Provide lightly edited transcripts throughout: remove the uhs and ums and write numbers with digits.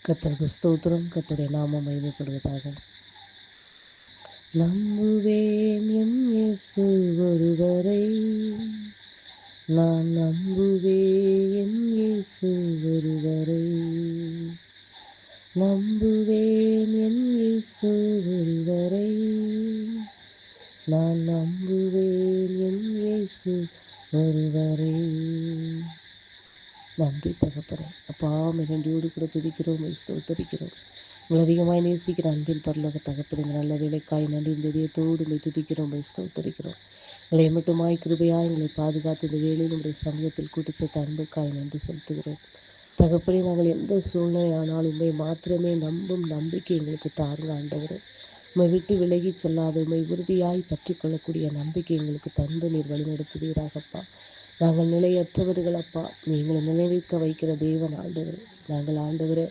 கர்த்தருக்கு ஸ்தோத்திரம். கர்த்தருடைய நாமம் மகிமைப்படுவதாக. நம்புவேன் என் இயேசு ஒருவரை, நான் நம்புவேன் என் இயேசு ஒருவரை, நம்புவேன் என் இயேசு ஒருவரை, நான் நம்புவேன் என் இயேசு ஒருவரை. நன்றி தகப்பனே. அப்பா, நன்றியோடு கூட துதிக்கிறோம், ஸ்தோத்தரிக்கிறோம். உங்களை அதிகமாய் நேசிக்கிற அன்பின் பரலோக தகப்பனே, இந்த நல்ல வேலைக்காய் நன்றி. இந்த இதயத்தோடு உங்களை துதிக்கிறோம், ஸ்தோத்தரிக்கிறோம். எங்களை மட்டுமாய் கிருபையாய் எங்களை பாதுகாத்து இந்த வேளையில் உங்களுடைய சமூகத்தில் கூட்டி சேர்த்த அன்புக்காய் நன்றி செலுத்துகிறோம். தகப்பனே, நாங்கள் எந்த சூழ்நிலை ஆனாலும் உண்மை மாத்திரமே நம்பும் நம்பிக்கை எங்களுக்கு தாருங்க ஆண்டவரே. உம்மை விட்டு விலகி செல்லாத உம்மை உறுதியாய் பற்றி கொள்ளக்கூடிய நம்பிக்கை எங்களுக்கு தந்து நீர் வழிநடத்துவீராகப்பா. நாங்கள் நிலையற்றவர்கள் அப்பா, எங்களை நிலைநிற்க வைக்கிற தேவன் ஆண்டவரே. நாங்கள் ஆண்டவரே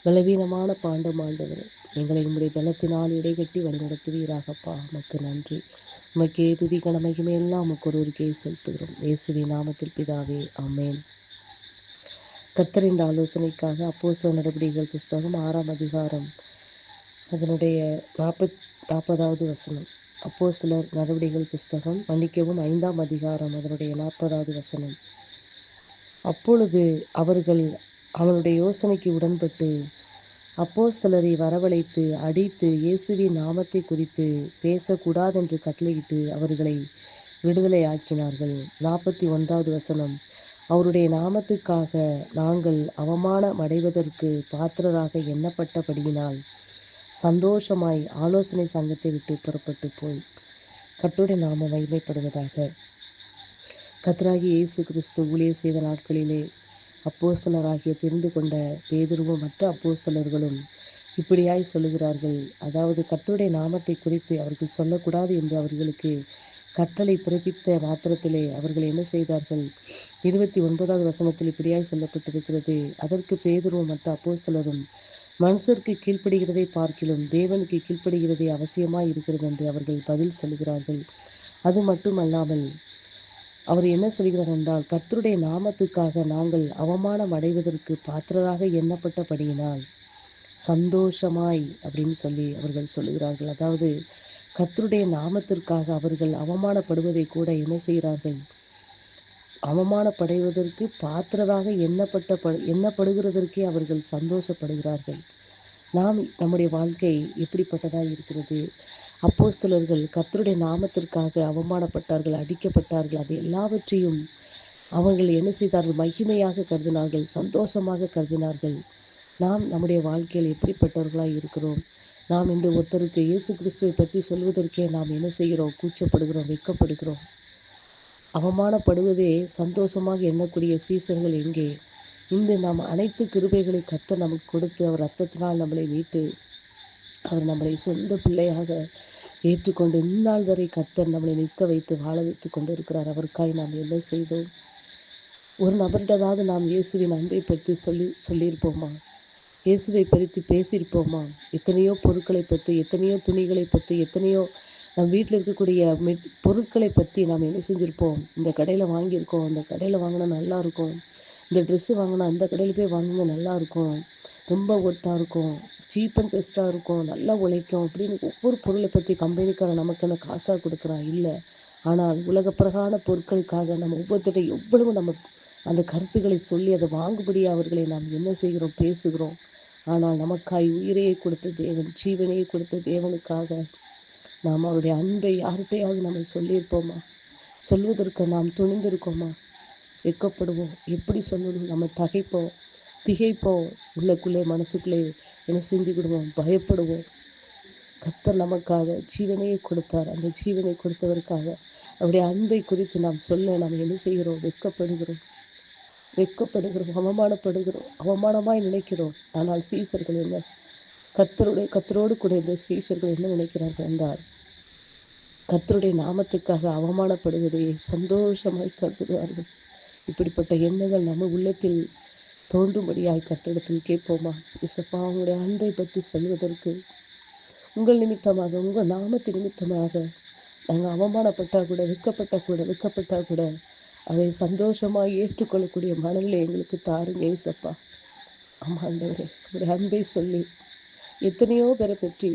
பலவீனமான பாண்டம் ஆண்டவரே. எங்களை உம்முடைய பலத்தினால் இடைகட்டி வழிநடத்துவீராகப்பா. உமக்கு நன்றி. உமக்கே துதி கனமகிமை எல்லாம் உமக்கு ஒருவருக்கே செலுத்துகிறோம். இயேசுவின் நாமத்தில் பிதாவே, ஆமென். கர்த்தரின் ஆலோசனைக்காக அப்போஸ்தலர் நடபடிகள் புஸ்தகம் 6ஆம் அதிகாரம் அதனுடைய 40வது வசனம். அப்போஸ்தலர் நடபடிகள் புஸ்தகம் 5ஆம் அதிகாரம் அதனுடைய 40வது வசனம். அப்பொழுது அவர்கள் அவனுடைய யோசனைக்கு உடன்பட்டு அப்போஸ்தலரை வரவழைத்து அடித்து இயேசுவின் நாமத்தை குறித்து பேசக்கூடாதென்று கட்டளையிட்டு அவர்களை விடுதலையாக்கினார்கள். 41வது வசனம். அவருடைய நாமத்துக்காக நாங்கள் அவமானம் அடைவதற்கு பாத்திரராக எண்ணப்பட்டபடியினால் சந்தோஷமாய் ஆலோசனை சங்கத்தை விட்டு புறப்பட்டு போய். கர்த்தருடைய நாமம் மகிமைப்படுவதாக. கர்த்தராகிய இயேசு கிறிஸ்து ஊழியர் செய்த நாட்களிலே அப்போஸ்தலராகிய தெரிந்து கொண்ட பேதுருவும் மற்ற அப்போஸ்தலர்களும் இப்படியாய் சொல்லுகிறார்கள். அதாவது கர்த்தருடைய நாமத்தை குறித்து அவர்கள் சொல்லக்கூடாது என்று அவர்களுக்கு கட்டளை பிறப்பித்த மாத்திரத்திலே அவர்கள் என்ன செய்தார்கள்? 29வது வசனத்தில் இப்படியாய் சொல்லப்பட்டிருக்கிறது. அதற்கு பேதுருவும் மற்ற அப்போஸ்தலரும், மனுஷருக்கு கீழ்ப்படுகிறதை பார்க்கிலும் தேவனுக்கு கீழ்ப்படுகிறதே அவசியமாய் இருக்கிறது என்று அவர்கள் பதில் சொல்லுகிறார்கள். அது மட்டுமல்லாமல் அவர் என்ன சொல்கிறார் என்றால், கர்த்தருடைய நாமத்துக்காக நாங்கள் அவமானம் அடைவதற்கு பாத்திரராக எண்ணப்பட்டபடியினால் சந்தோஷமாய் அப்படின்னு சொல்லி அவர்கள் சொல்லுகிறார்கள். அதாவது கர்த்தருடைய நாமத்திற்காக அவர்கள் அவமானப்படுவதை கூட என்ன செய்கிறார்கள்? அவமானப்படுவதற்கு பாத்திரராக எண்ணப்படுகிறதற்கே அவர்கள் சந்தோஷப்படுகிறார்கள். நம்முடைய வாழ்க்கை எப்படிப்பட்டதாக இருக்கிறது? அப்போஸ்தலர்கள் கர்த்தருடைய நாமத்திற்காக அவமானப்பட்டார்கள், அடிக்கப்பட்டார்கள். அது எல்லாவற்றையும் அவர்கள் என்ன செய்தார்கள்? மகிமையாக கருதினார்கள், சந்தோஷமாக கருதினார்கள். நாம் நம்முடைய வாழ்க்கையில் எப்படிப்பட்டவர்களாக இருக்கிறோம்? நாம் இன்று ஒருத்தருக்கு இயேசு கிறிஸ்துவை பற்றி சொல்வதற்கே நாம் என்ன செய்கிறோம்? கூச்சப்படுகிறோம், வெட்கப்படுகிறோம். அவமானப்படுவதே சந்தோஷமாக எண்ணக்கூடிய சீசர்கள் எங்கே? இன்று நாம் அனைத்து கிருபைகளை கர்த்தர் நமக்கு கொடுத்து அவர் இரத்தத்தினால் நம்மளை மீட்டு அவர் நம்மளை சொந்த பிள்ளையாக ஏற்றுக்கொண்டு இந்நாள் வரை கர்த்தர் நம்மளை நிற்க வைத்து வாழ வைத்து கொண்டு இருக்கிறார். அவருக்காய் நாம் என்ன செய்தோம்? ஒரு நபரிடதாவது நாம் இயேசுவின் அன்பை பற்றி சொல்லியிருப்போமா? இயேசுவை பற்றி பேசியிருப்போமா? எத்தனையோ பொருட்களை பற்றி, எத்தனையோ துணிகளை பற்றி, எத்தனையோ நம் வீட்டில் இருக்கக்கூடிய பொருட்களை பற்றி நாம் என்ன செஞ்சுருப்போம்? இந்த கடையில் வாங்கியிருக்கோம், அந்த கடையில் வாங்கினா நல்லா இருக்கும், இந்த ட்ரெஸ்ஸு வாங்கினா அந்த கடையில் போய் வாங்குங்க நல்லா இருக்கும், ரொம்ப ஒர்த்தாக இருக்கும், சீப் அண்ட் பெஸ்ட்டாக இருக்கும், நல்லா உழைக்கும் அப்படின்னு ஒவ்வொரு பொருளை பற்றி கம்பெனிக்காரன் நமக்கு காசாக கொடுக்குறான் இல்லை. ஆனால் உலகப்பிரகான பொருட்களுக்காக நம்ம ஒவ்வொருத்தரையும் எவ்வளவு நம்ம அந்த கருத்துக்களை சொல்லி அதை வாங்குபடியாக அவர்களை நாம் என்ன செய்கிறோம்? பேசுகிறோம். ஆனால் நமக்காய் உயிரையை கொடுத்த தேவன், ஜீவனையை கொடுத்த தேவனுக்காக நாம் அவருடைய அன்பை யார்கிட்டையாவது நம்ம சொல்லியிருப்போமா? சொல்வதற்கு நாம் துணிந்திருக்கோமா? வெட்கப்படுவோம். எப்படி சொல்லணும்? நம்ம திகைப்போம். உள்ளக்குள்ளே மனசுக்குள்ளே என்ன சிந்திக்கிடுவோம்? பயப்படுவோம். கர்த்தர் நமக்காக ஜீவனையை கொடுத்தார். அந்த ஜீவனை கொடுத்தவருக்காக அவருடைய அன்பை குறித்து நாம் சொல்ல நாம் என்ன செய்கிறோம்? வெட்கப்படுகிறோம், அவமானப்படுகிறோம், அவமானமாய் நினைக்கிறோம். ஆனால் சீசர்கள் என்ன? கர்த்தரோடு கூட இந்த சீசர்கள் என்ன நினைக்கிறார்கள் என்றால், கர்த்தருடைய நாமத்துக்காக அவமானப்படுவதை சந்தோஷமாய் கருதுகிறார்கள். இப்படிப்பட்ட எண்ணங்கள் நம்ம உள்ளத்தில் தோன்றும்படியாய் கர்த்தரிடத்தில் கேட்போமா? இயேசப்பா, உங்களுடைய அன்பை பற்றி சொல்வதற்கு உங்கள் நிமித்தமாக, உங்கள் நாமத்தின் நிமித்தமாக நாங்கள் அவமானப்பட்டால் கூட, வெட்கப்பட்டால் கூட அதை சந்தோஷமாக ஏற்றுக்கொள்ளக்கூடிய மனநிலை எங்களுக்கு தாருங்க இயேசப்பா. ஆமா ஆண்டவரே, உங்களுடைய அன்பை சொல்லி எத்தனையோ பேரை பற்றி,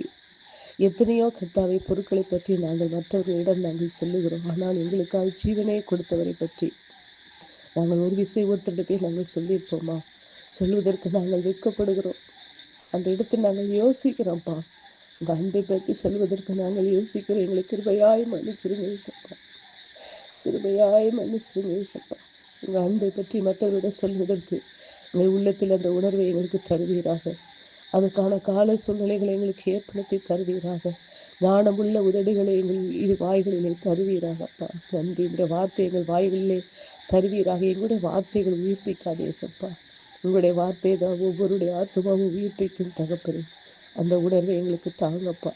எத்தனையோ கர்த்தாவே பொருட்களை பற்றி நாங்கள் மற்றவர்களிடம் நாங்கள் சொல்லுகிறோம். ஆனால் எங்களுக்காக ஜீவனை கொடுத்தவரை பற்றி நாங்கள் ஒரு விஷயம் ஒருத்தரிடத்தில் நாங்கள் சொல்லியிருப்போமா? சொல்வதற்கு நாங்கள் வெட்கப்படுகிறோம். அந்த இடத்தில் நாங்கள் யோசிக்கிறோம்ப்பா. உங்கள் அன்பை பற்றி சொல்வதற்கு நாங்கள் யோசிக்கிறோம். எங்களை கிருபையாய் மன்னிச்சிருங்க ஏசப்பா. கிருபையாய் மன்னிச்சிருங்க ஏசப்பா. உங்கள் அன்பை பற்றி மற்றவர்களிடம் சொல்வதற்கு எங்கள் உள்ளத்தில் அந்த உணர்வை எங்களுக்கு தருவீராக. அதற்கான கால சூழ்நிலைகளை எங்களுக்கு ஏற்படுத்தி தருவீராக. ஞானமுள்ள உதடுகளை எங்கள் வாய்களிலே தருவீராகப்பா. நன்றி. இந்த வார்த்தை எங்கள் வாய்களிலே தருவீராக. எங்களுடைய வார்த்தைகள் உயிர்ப்பிக்காதே ஏசப்பா. உங்களுடைய வார்த்தை தான் ஒவ்வொருடைய ஆத்மாவும் உயிர்ப்பிக்கும் தகப்பனே. அந்த உணர்வை எங்களுக்கு தாங்கப்பா.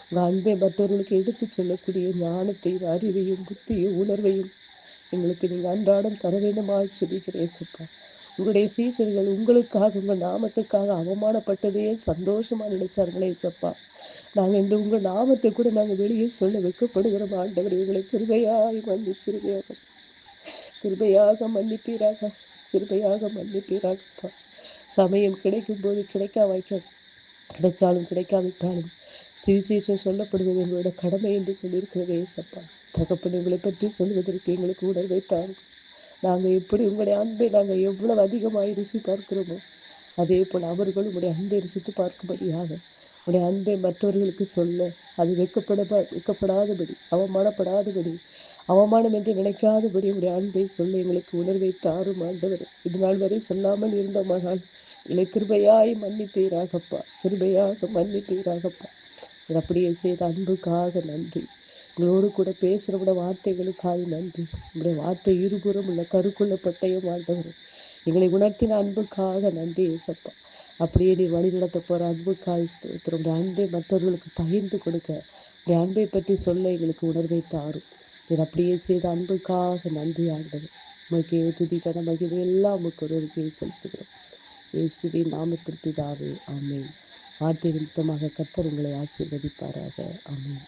உங்கள் அன்பை மற்றவர்களுக்கு எடுத்து சொல்லக்கூடிய ஞானத்தையும் அறிவையும் புத்தியும் உணர்வையும் எங்களுக்கு நீங்கள் அன்றாடம் தர வேண்டுமாய் செபிக்கிறேன் ஏசப்பா. உங்களுடைய சீசர்கள் உங்களுக்காக உங்கள் நாமத்துக்காக அவமானப்பட்டதையே சந்தோஷமா நினைச்சார்களே ஏசப்பா. நாங்கள் இன்று உங்கள் நாமத்தை கூட நாங்கள் வெளியே சொல்ல வைக்கப்படுகிறோம் ஆண்டவர். எங்களை கிருபையாய் மன்னிச்சிருவீராக. கிருபையாக மன்னிப்பீராக. கிருபையாக மன்னிப்பீராகப்பா. சமயம் கிடைக்கும் போது கிடைச்சாலும் கிடைக்காவிட்டாலும் சுவிசேஷம் சொல்லப்படுவது எங்களோட கடமை என்று சொல்லியிருக்கிறதே ஏசப்பா. தகப்பன் உங்களை பற்றி சொல்வதற்கு எங்களுக்கு உணர்வை தாரும். நாங்கள் எப்படி உங்களுடைய அன்பை நாங்கள் எவ்வளவு அதிகமாக ருசி பார்க்கிறோமோ அதே போல் அவர்களும் உங்களுடைய அன்பை ருசித்து பார்க்கும்படியாக உங்களுடைய அன்பை மற்றவர்களுக்கு சொல்ல அது வெட்கப்படாதபடி அவமானம் என்று நினைக்காதபடி உங்களுடைய அன்பை சொல்ல எங்களுக்கு உணர்வை தாரும் ஆண்டவர். இது நாள் வரை சொல்லாமல் இருந்தோமானால் எங்களை கிருபையாய் மன்னிப்பீராகப்பா. கிருபையாக மன்னிப்பீராகப்பா. அப்படியே செய்த அன்புக்காக நன்றி. உங்களோடு கூட பேசுகிறோட வார்த்தைகளுக்காக நன்றி. உங்களுடைய வார்த்தை இருபுறம் உள்ள கருக்குள்ள பட்டயம் ஆண்டவர். எங்களை உணர்த்தின அன்புக்காக நன்றி ஏசப்பா. அப்படியே நீ வழி நடத்த போகிற அன்புக்காக ஸ்தோத்திரம். உடைய அன்பை மற்றவர்களுக்கு பகிர்ந்து கொடுக்க உடைய அன்பை பற்றி சொல்ல எங்களுக்கு உணர்வை தாரும். நீர் அப்படியே செய்த அன்புக்காக நன்றி ஆண்டவர். உமக்கு துதிக்கான மகிழ்வு எல்லாம் உமக்கு ஒருவருக்கே செலுத்துகிறோம். இயேசுவின் நாமத்தில் பிதாவே, ஆமென். வார்த்தை நிமித்தமாக கர்த்தர் உங்களை ஆசீர்வதிப்பாராக. ஆமென்.